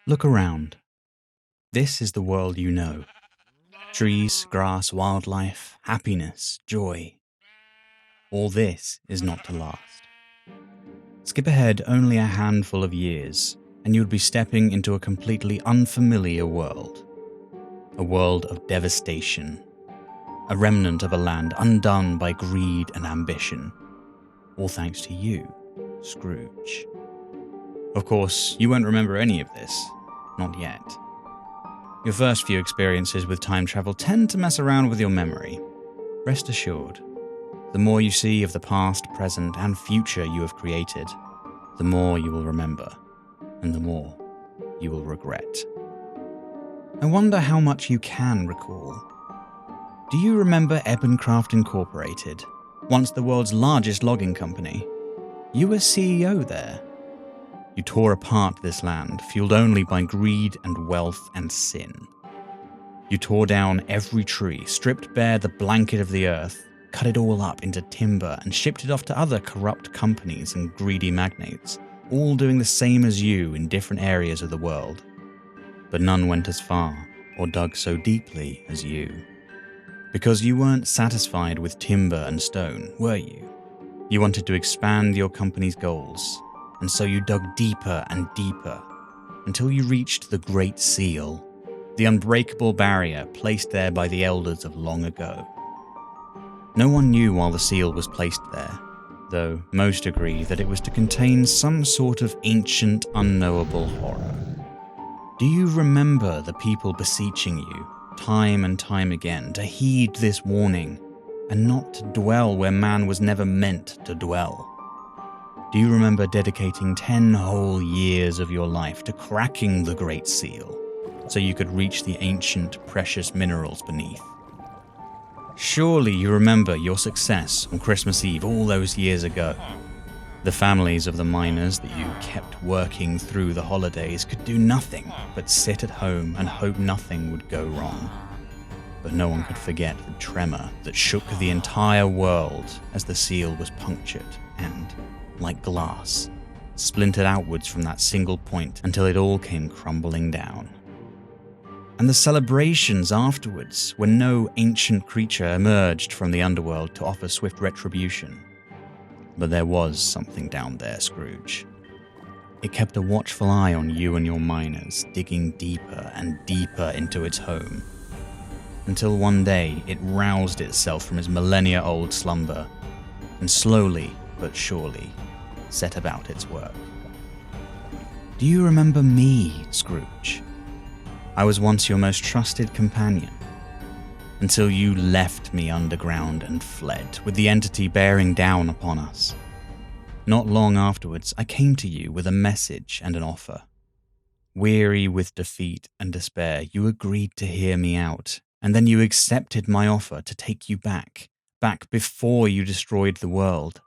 Look around. This is the world you know. Trees, grass, wildlife, happiness, joy. All this is not to last. Skip ahead only a handful of years, and you'd be stepping into a completely unfamiliar world. A world of devastation. A remnant of a land undone by greed and ambition. All thanks to you, Scrooge. Of course, you won't remember any of this. Not yet. Your first few experiences with time travel tend to mess around with your memory. Rest assured, the more you see of the past, present, and future you have created, the more you will remember, and the more you will regret. I wonder how much you can recall. Do you remember Ebencraft Incorporated, once the world's largest logging company? You were CEO there. You tore apart this land, fueled only by greed and wealth and sin. You tore down every tree, stripped bare the blanket of the earth, cut it all up into timber, and shipped it off to other corrupt companies and greedy magnates, all doing the same as you in different areas of the world. But none went as far or dug so deeply as you. Because you weren't satisfied with timber and stone, were you? You wanted to expand your company's goals, and so you dug deeper and deeper until you reached the Great Seal, the unbreakable barrier placed there by the elders of long ago. No one knew while the seal was placed there, though most agree that it was to contain some sort of ancient, unknowable horror. Do you remember the people beseeching you, time and time again, to heed this warning and not to dwell where man was never meant to dwell? Do you remember dedicating 10 whole years of your life to cracking the Great Seal so you could reach the ancient, precious minerals beneath? Surely you remember your success on Christmas Eve all those years ago. The families of the miners that you kept working through the holidays could do nothing but sit at home and hope nothing would go wrong. But no one could forget the tremor that shook the entire world as the seal was punctured and, like glass, splintered outwards from that single point until it all came crumbling down. And the celebrations afterwards, when no ancient creature emerged from the underworld to offer swift retribution. But there was something down there, Scrooge. It kept a watchful eye on you and your miners, digging deeper and deeper into its home, until one day it roused itself from its millennia-old slumber, and slowly but surely set about its work. Do you remember me, Scrooge? I was once your most trusted companion, until you left me underground and fled, with the entity bearing down upon us. Not long afterwards, I came to you with a message and an offer. Weary with defeat and despair, you agreed to hear me out, and then you accepted my offer to take you back before you destroyed the world.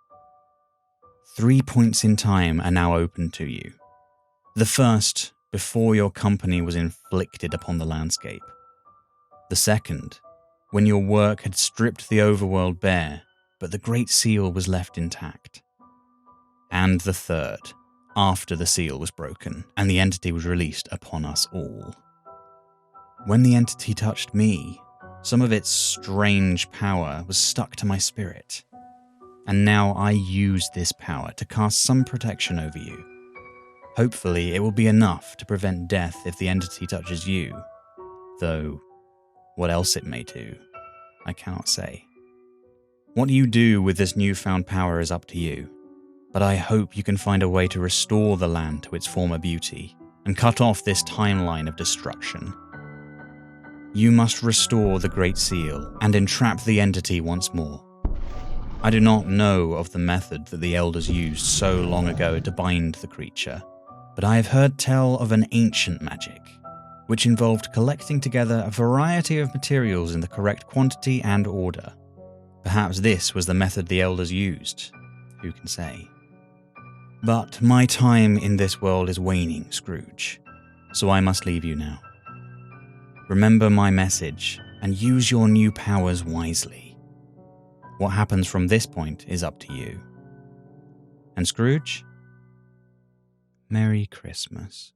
3 points in time are now open to you. The first, before your company was inflicted upon the landscape. The second, when your work had stripped the overworld bare, but the Great Seal was left intact. And the third, after the seal was broken and the entity was released upon us all. When the entity touched me, some of its strange power was stuck to my spirit, and now I use this power to cast some protection over you. Hopefully it will be enough to prevent death if the entity touches you, though what else it may do, I cannot say. What you do with this newfound power is up to you, but I hope you can find a way to restore the land to its former beauty and cut off this timeline of destruction. You must restore the Great Seal and entrap the entity once more. I do not know of the method that the elders used so long ago to bind the creature, but I have heard tell of an ancient magic, which involved collecting together a variety of materials in the correct quantity and order. Perhaps this was the method the elders used. Who can say? But my time in this world is waning, Scrooge, so I must leave you now. Remember my message and use your new powers wisely. What happens from this point is up to you. And Scrooge, Merry Christmas.